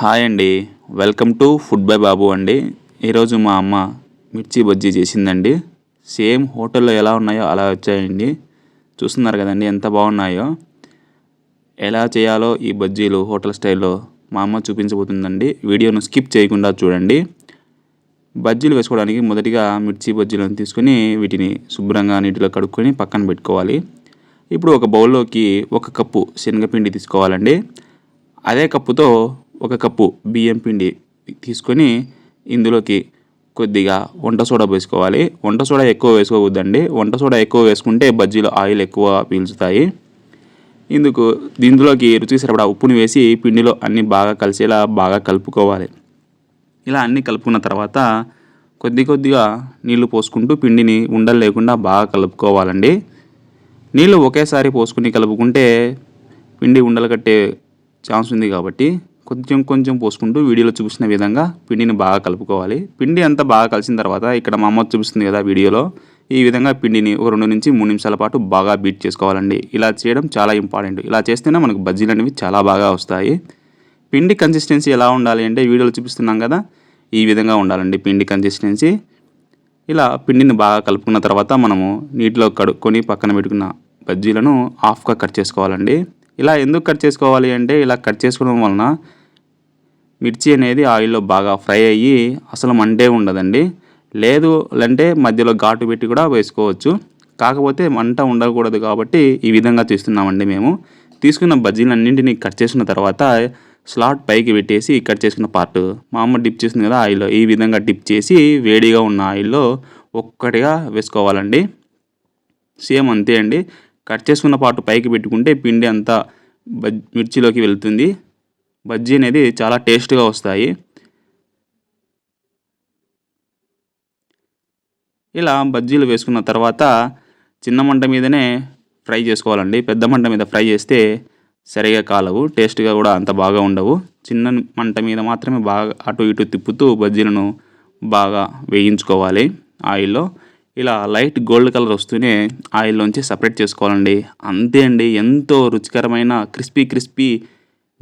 Hi అండి. Welcome to food by బాబు అండి. ఈరోజు మా అమ్మ మిర్చి బజ్జీ చేసిందండి. సేమ్ హోటల్లో ఎలా ఉన్నాయో అలా వచ్చాయండి. చూస్తున్నారు కదండి ఎంత బాగున్నాయో. ఎలా చేయాలో ఈ బజ్జీలు హోటల్ స్టైల్లో మా అమ్మ చూపించబోతుందండి. వీడియోను స్కిప్ చేయకుండా చూడండి. బజ్జీలు వేసుకోవడానికి మొదటిగా మిర్చి బజ్జీలను తీసుకొని వీటిని శుభ్రంగా నీటిలో కడుక్కొని పక్కన పెట్టుకోవాలి. ఇప్పుడు ఒక బౌల్లోకి 1 కప్పు శనగపిండి తీసుకోవాలండి. అదే కప్పుతో 1 కప్పు బియ్యం పిండి తీసుకొని ఇందులోకి కొద్దిగా వంట సోడా వేసుకోవాలి. వంట సోడా ఎక్కువ వేసుకోవద్దండి. వంట సోడా ఎక్కువ వేసుకుంటే బజ్జీలో ఆయిల్ ఎక్కువ పీల్చుతాయి. దీంట్లోకి రుచికి సరిపడా ఉప్పుని వేసి పిండిలో అన్నీ బాగా కలిసేలా బాగా కలుపుకోవాలి. ఇలా అన్నీ కలుపుకున్న తర్వాత కొద్దిగా నీళ్లు పోసుకుంటూ పిండిని ఉండలు లేకుండా బాగా కలుపుకోవాలండి. నీళ్ళు ఒకేసారి పోసుకుని కలుపుకుంటే పిండి ఉండలు కట్టే ఛాన్స్ ఉంది కాబట్టి కొంచెం పోసుకుంటూ వీడియోలో చూపిస్తున్న విధంగా పిండిని బాగా కలుపుకోవాలి. పిండి అంతా బాగా కలిసిన తర్వాత ఇక్కడ మా అమ్మ చూపిస్తుంది కదా వీడియోలో, ఈ విధంగా పిండిని ఒక 2 నుంచి 3 నిమిషాల పాటు బాగా బీట్ చేసుకోవాలండి. ఇలా చేయడం చాలా ఇంపార్టెంట్. ఇలా చేస్తేనే మనకు బజ్జీలు అనేవి చాలా బాగా వస్తాయి. పిండి కన్సిస్టెన్సీ ఎలా ఉండాలి అంటే వీడియోలో చూపిస్తున్నాం కదా, ఈ విధంగా ఉండాలండి పిండి కన్సిస్టెన్సీ. ఇలా పిండిని బాగా కలుపుకున్న తర్వాత మనము నీటిలో కడుక్కొని పక్కన పెట్టుకున్న బజ్జీలను హాఫ్గా కట్ చేసుకోవాలండి. ఇలా ఎందుకు కట్ చేసుకోవాలి అంటే ఇలా కట్ చేసుకోవడం వలన మిర్చి అనేది ఆయిల్లో బాగా ఫ్రై అయ్యి అసలు మంటే ఉండదండి. లేదు అంటే మధ్యలో ఘాటు పెట్టి కూడా వేసుకోవచ్చు. కాకపోతే మంట ఉండకూడదు కాబట్టి ఈ విధంగా తీస్తున్నామండి మేము. తీసుకున్న బజ్జీలన్నింటినీ కట్ చేసుకున్న తర్వాత స్లాట్ పైకి పెట్టేసి కట్ చేసుకున్న పార్ట్ మా అమ్మ డిప్ చేస్తుంది కదా ఆయిల్లో, ఈ విధంగా డిప్ చేసి వేడిగా ఉన్న ఆయిల్లో ఒక్కటిగా వేసుకోవాలండి. సేమ్ అంతే అండి. కట్ చేసుకున్న పార్ట్ పైకి పెట్టుకుంటే పిండి అంతా మిర్చిలోకి వెళ్తుంది. బజ్జీ అనేది చాలా టేస్ట్గా వస్తాయి. ఇలా బజ్జీలు వేసుకున్న తర్వాత చిన్న మంట మీదనే ఫ్రై చేసుకోవాలండి. పెద్ద మంట మీద ఫ్రై చేస్తే సరిగా కాలవు, టేస్ట్గా కూడా అంత బాగా ఉండవు. చిన్న మంట మీద మాత్రమే బాగా అటు ఇటు తిప్పుతూ బజ్జీలను బాగా వేయించుకోవాలి ఆయిల్లో. ఇలా లైట్ గోల్డ్ కలర్ వస్తూనే ఆయిల్లోంచి సపరేట్ చేసుకోవాలండి. అంతే అండి, ఎంతో రుచికరమైన క్రిస్పీ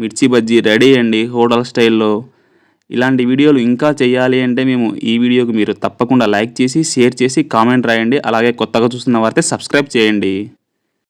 మిర్చి బజ్జీ రెడీ అండి హోటల్ స్టైల్లో. ఇలాంటి వీడియోలు ఇంకా చేయాలి అంటే ఈ వీడియోకి మీరు తప్పకుండా లైక్ చేసి, షేర్ చేసి, కామెంట్ రాయండి. అలాగే కొత్తగా చూస్తున్న వారైతే సబ్స్క్రైబ్ చేయండి.